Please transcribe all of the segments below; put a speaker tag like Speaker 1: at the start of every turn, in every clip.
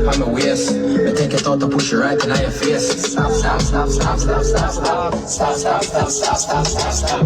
Speaker 1: on my waist. Me take it out to push it right in your face. Stop, stop, stop, stop, stop, stop, stop. Stop, stop, stop, stop, stop, stop, stop.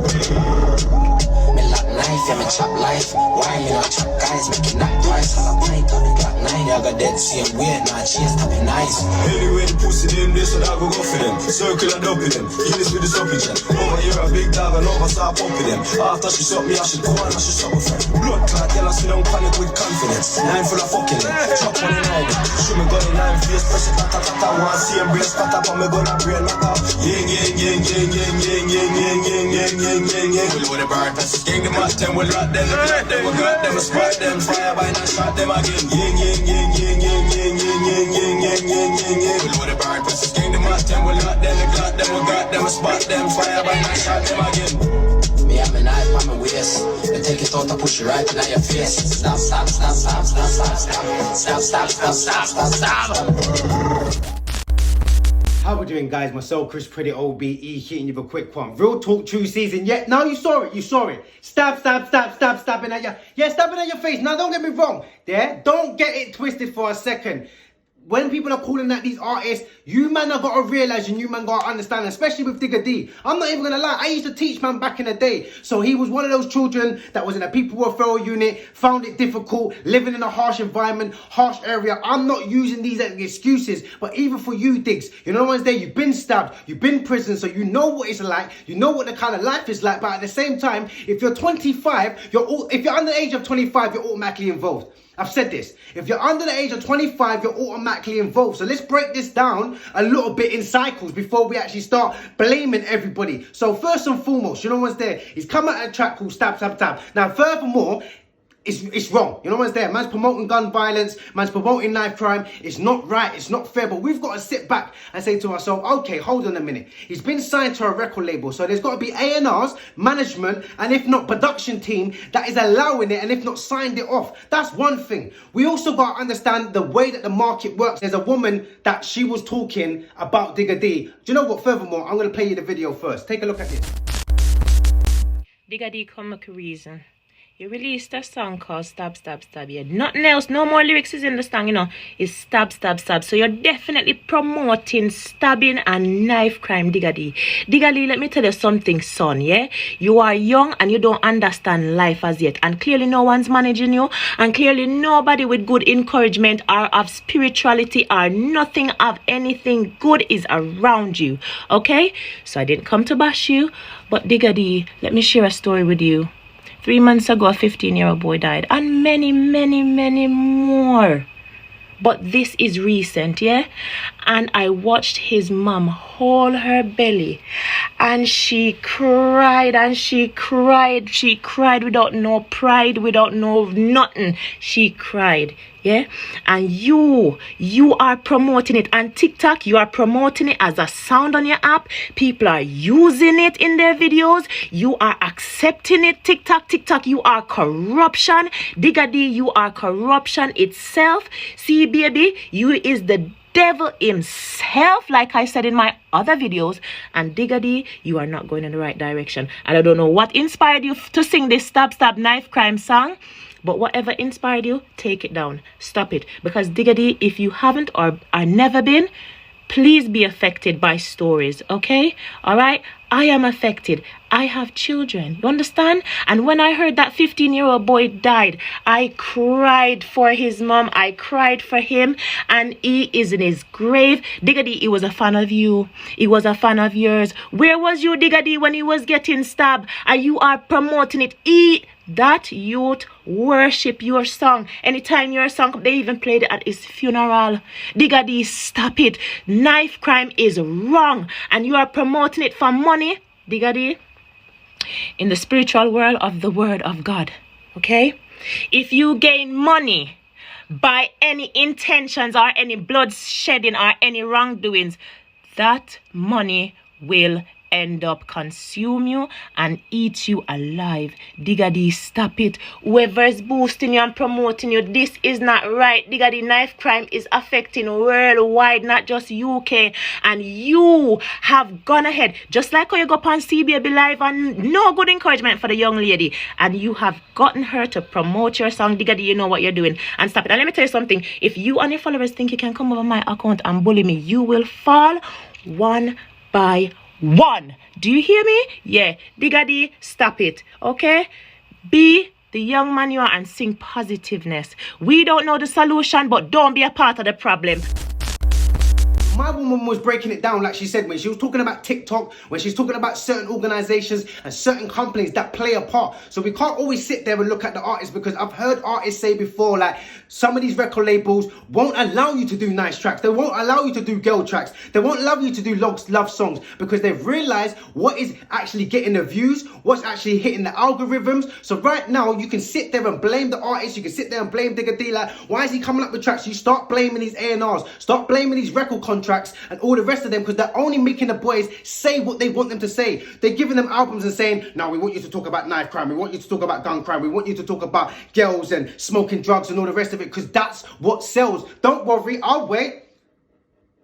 Speaker 1: Me lock knife, yeah, me chop life. Why me not chop guys, make it knock twice. All I play, got the Glock 9, y'all got dead, same way, nah, cheers, top it nice.
Speaker 2: Anyway, the pussy them, this and I go for them. Circle and dumping them, kill this with the stoppage them. Over here a big dog and over start pumping them. After she shot me, I should go and I should shop with her. Blood clot, y'all see them panic with confidence. Nine full of fucking them, chop one in eye. Shoot me gun in nine face, press it, ta-ta-ta-ta. One same brace, pat up on me gun and brain knock out. Ying, ying, ying, ying, ying, ying, ying, ying, ying, ying, ying, ying, ying. We'll with the bird, pass gang them at them, we'll rock them, we'll rock them, we'll got them, we'll spot them. Fire by and shot them again. Ying, ying, ying, ying, ying, ying, ying, ying, ying, ying, ying, ying, ying. We'll with the bird, pass gang them at them, we'll rock them, we'll got them, we'll got them, we'll spot them. Fire by and shot them again.
Speaker 1: Me have my knife on my waist. Me take it out to push it right in your face. Stop, stop, stop, stop, stop, stop, stop, stop, stop, stop, stop, stop, stop.
Speaker 3: How we doing, guys? Myself, Chris Pretty OBE, hitting you with a quick one. Real talk, true season. Yeah, now you saw it, you saw it. Stab, stab, stab, stab, stabbing at you. Yeah, stabbing at your face. Now, don't get me wrong. Yeah, don't get it twisted for a second. When people are calling out these artists, you man have got to realise and you man got to understand, especially with Digga D. I'm not even going to lie, I used to teach man back in the day. So he was one of those children that was in a people referral unit, found it difficult, living in a harsh environment, harsh area. I'm not using these as excuses, but even for you, Diggs, you know one's there, you've been stabbed, you've been in prison, so you know what it's like, you know what the kind of life is like, but at the same time, if you're 25, if you're under the age of 25, you're automatically involved. I've said this. If you're under the age of 25, you're automatically involved. So let's break this down a little bit in cycles before we actually start blaming everybody. So first and foremost, you know what's there? He's come out of a track called Stab, Stab, Stab. Now, furthermore, it's wrong. You know what's there? Man's promoting gun violence. Man's promoting knife crime. It's not right. It's not fair. But we've got to sit back and say to ourselves, okay, hold on a minute. He's been signed to a record label. So there's got to be A&Rs, management, and if not, production team that is allowing it and if not, signed it off. That's one thing. We also got to understand the way that the market works. There's a woman that she was talking about Digga D. Do you know what? Furthermore, I'm going to play you the video first. Take a look at this.
Speaker 4: Digga D come make a reason. You released a song called Stab, Stab, Stab. Yeah, nothing else, no more lyrics is in the song, you know. It's Stab, Stab, Stab. So you're definitely promoting stabbing and knife crime, Digga D. Digga D, let me tell you something, son, yeah? You are young and you don't understand life as yet. And clearly no one's managing you. And clearly nobody with good encouragement or of spirituality or nothing of anything good is around you, okay? So I didn't come to bash you. But Digga D, let me share a story with you. 3 months ago, a 15-year-old boy died. And many, many, many more. But this is recent, yeah? And I watched his mom hold her belly. And she cried and she cried. She cried without no pride, without no nothing. She cried, yeah? And you are promoting it. And TikTok, you are promoting it as a sound on your app. People are using it in their videos. You are accepting it. TikTok, you are corruption. Digga D, you are corruption itself. See, baby, you is the devil himself, like I said in my other videos. And Digga D, you are not going in the right direction. And I don't know what inspired you to sing this Stab, Stab, Knife Crime song. But whatever inspired you, take it down. Stop it. Because Digga D, if you haven't or are never been, please be affected by stories, okay? All right? I am affected. I have children. You understand? And when I heard that 15-year-old boy died, I cried for his mom. I cried for him. And he is in his grave. Digga D, he was a fan of you. He was a fan of yours. Where was you, Digga D, when he was getting stabbed? And you are promoting it. That youth worship your song. Anytime your song, they even played it at his funeral. Digga D, stop it. Knife crime is wrong. And you are promoting it for money, Digga D, in the spiritual world of the word of God. Okay? If you gain money by any intentions or any blood shedding or any wrongdoings, that money will end up consume you and eat you alive. Digga D, stop it. Whoever is boosting you and promoting you, this is not right. Digga D, knife crime is affecting worldwide, not just UK. And you have gone ahead, just like how you go up on CBAB Live and no good encouragement for the young lady, and you have gotten her to promote your song. Digga D, you know what you're doing, and stop it. And let me tell you something, if you and your followers think you can come over my account and bully me, you will fall one by one. Do you hear me? Yeah, Digga D, stop it, okay? Be the young man you are and sing positiveness. We don't know the solution, but don't be a part of the problem.
Speaker 3: My woman was breaking it down, like she said, when she was talking about TikTok, when she's talking about certain organizations and certain companies that play a part. So we can't always sit there and look at the artists, because I've heard artists say before, like, some of these record labels won't allow you to do nice tracks. They won't allow you to do girl tracks. They won't allow you to do love songs, because they've realized what is actually getting the views, what's actually hitting the algorithms. So right now, you can sit there and blame the artist. You can sit there and blame Digga D, like, why is he coming up with tracks? You start blaming these A&Rs, start blaming these record contracts and all the rest of them, because they're only making the boys say what they want them to say. They're giving them albums and saying, no, we want you to talk about knife crime, we want you to talk about gun crime, we want you to talk about girls and smoking drugs and all the rest of it, because that's what sells. Don't worry, I'll wait.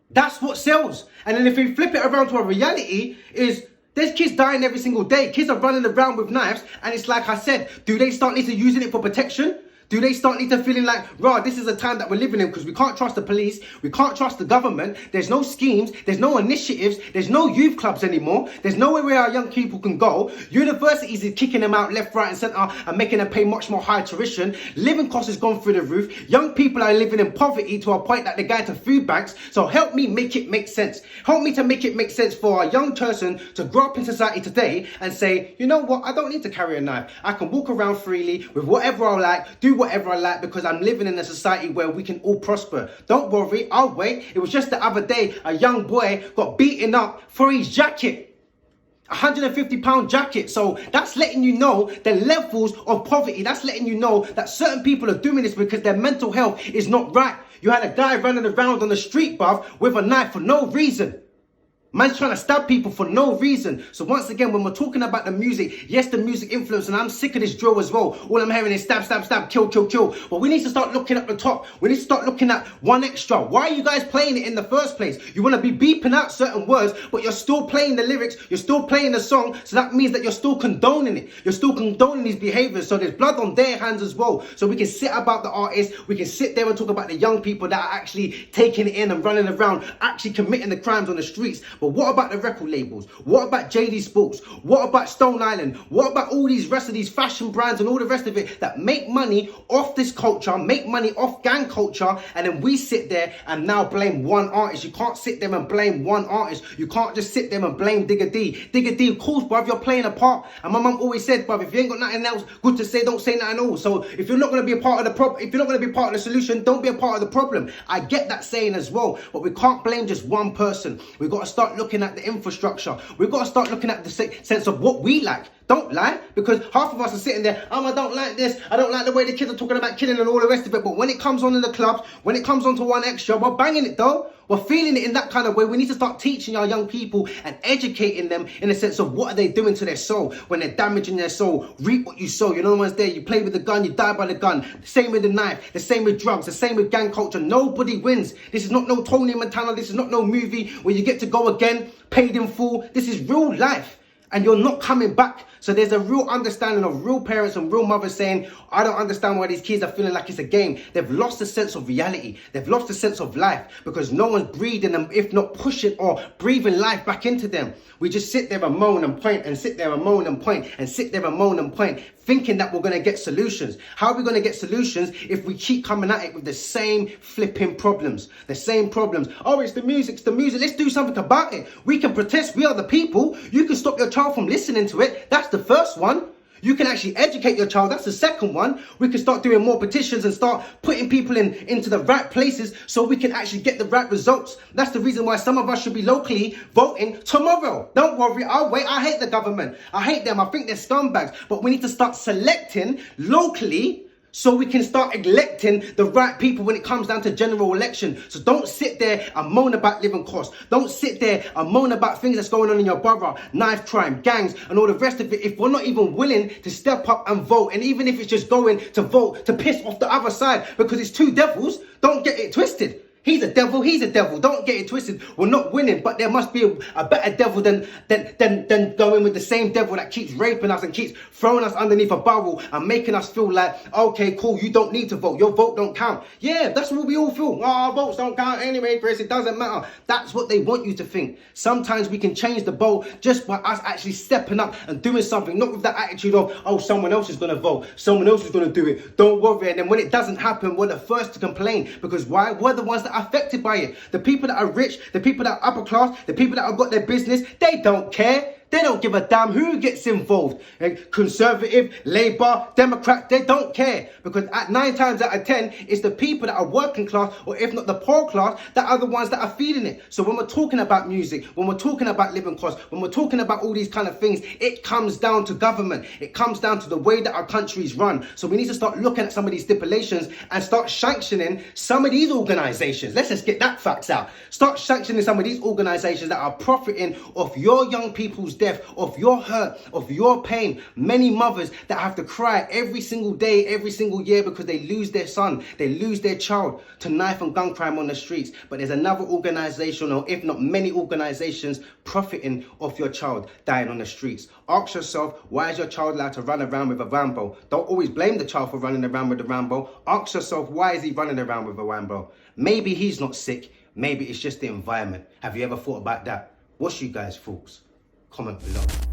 Speaker 3: That's what sells. And then if we flip it around to a reality, is there's kids dying every single day. Kids are running around with knives, and it's like I said, do they start need to using it for protection? Do they start need to feeling like, rah, this is a time that we're living in, because we can't trust the police, we can't trust the government, there's no schemes, there's no initiatives, there's no youth clubs anymore, there's nowhere where our young people can go. Universities are kicking them out left, right and centre and making them pay much more high tuition. Living costs has gone through the roof. Young people are living in poverty to a point that they're going to food banks. So help me make it make sense. Help me to make it make sense for a young person to grow up in society today and say, you know what, I don't need to carry a knife. I can walk around freely with whatever I like, do whatever I like, because I'm living in a society where we can all prosper. Don't worry, I'll wait. It was just the other day, a young boy got beaten up for his jacket. £150 jacket. So that's letting you know the levels of poverty. That's letting you know that certain people are doing this because their mental health is not right. You had a guy running around on the street, bruv, with a knife for no reason. Man's trying to stab people for no reason. So once again, when we're talking about the music, yes, the music influence, and I'm sick of this drill as well. All I'm hearing is stab, stab, stab, kill, kill, kill. But we need to start looking at the top. We need to start looking at one extra. Why are you guys playing it in the first place? You want to be beeping out certain words, but you're still playing the lyrics. You're still playing the song. So that means that you're still condoning it. You're still condoning these behaviors. So there's blood on their hands as well. So we can sit about the artists. We can sit there and talk about the young people that are actually taking it in and running around, actually committing the crimes on the streets. But what about the record labels? What about JD Sports? What about Stone Island? What about all these rest of these fashion brands and all the rest of it that make money off this culture, make money off gang culture, and then we sit there and now blame one artist? You can't sit there and blame one artist. You can't just sit there and blame Digga D. Digga D, of course, bruv, you're playing a part. And my mum always said, bruv, if you ain't got nothing else good to say, don't say nothing at all. So if you're not going to be a part of the problem, if you're not going to be part of the solution, don't be a part of the problem. I get that saying as well, but we can't blame just one person. We've got to start looking at the infrastructure. We've got to start looking at the sense of what we like. Don't lie, because half of us are sitting there, I don't like this, I don't like the way the kids are talking about killing and all the rest of it. But when it comes on in the clubs, when it comes on to one extra, we're banging it though. We're feeling it in that kind of way. We need to start teaching our young people and educating them in the sense of what are they doing to their soul when they're damaging their soul. Reap what you sow. You know, once there, you play with the gun, you die by the gun. The same with the knife, the same with drugs, the same with gang culture. Nobody wins. This is not no Tony Montana. This is not no movie where you get to go again, paid in full. This is real life. And you're not coming back. So there's a real understanding of real parents and real mothers saying, I don't understand why these kids are feeling like it's a game. They've lost the sense of reality. They've lost the sense of life because no one's breathing them, if not pushing or breathing life back into them. We just sit there and moan and point and sit there and moan and point and sit there and moan and point, thinking that we're going to get solutions. How are we going to get solutions if we keep coming at it with the same flipping problems? The same problems. Oh, it's the music, it's the music. Let's do something about it. We can protest. We are the people. You can stop your child from listening to it. That's the first one. You can actually educate your child. That's the second one. We can start doing more petitions and start putting people into the right places so we can actually get the right results. That's the reason why some of us should be locally voting tomorrow. Don't worry, I'll wait. I hate the government. I hate them. I think they're scumbags. But we need to start selecting locally so we can start electing the right people when it comes down to general election. So don't sit there and moan about living costs. Don't sit there and moan about things that's going on in your borough, knife crime, gangs, and all the rest of it. If we're not even willing to step up and vote, and even if it's just going to vote to piss off the other side, because it's two devils, don't get it twisted. He's a devil, he's a devil. Don't get it twisted. We're not winning, but there must be a better devil than going with the same devil that keeps raping us and keeps throwing us underneath a barrel and making us feel like, okay, cool, you don't need to vote. Your vote don't count. Yeah, that's what we all feel. Our votes don't count anyway, Chris. It doesn't matter. That's what they want you to think. Sometimes we can change the vote just by us actually stepping up and doing something, not with that attitude of, oh, someone else is going to vote. Someone else is going to do it. Don't worry. And then when it doesn't happen, we're the first to complain. Because why? We're the ones that are affected by it. The people that are rich, the people that are upper class, the people that have got their business, they don't care. They don't give a damn who gets involved. Conservative, Labour, Democrat, they don't care. Because at 9 times out of 10, it's the people that are working class, or if not the poor class, that are the ones that are feeding it. So when we're talking about music, when we're talking about living costs, when we're talking about all these kind of things, it comes down to government. It comes down to the way that our country is run. So we need to start looking at some of these stipulations and start sanctioning some of these organisations. Let's just get that facts out. Start sanctioning some of these organisations that are profiting off your young people's death, of your hurt, of your pain. Many mothers that have to cry every single day, every single year, because they lose their son, they lose their child to knife and gun crime on the streets. But there's another organisation, or if not many organisations, profiting off your child dying on the streets. Ask yourself, why is your child allowed to run around with a Rambo? Don't always blame the child for running around with the Rambo. Ask yourself, why is he running around with a Rambo? Maybe he's not sick. Maybe it's just the environment. Have you ever thought about that? What's you guys' thoughts? Comment below.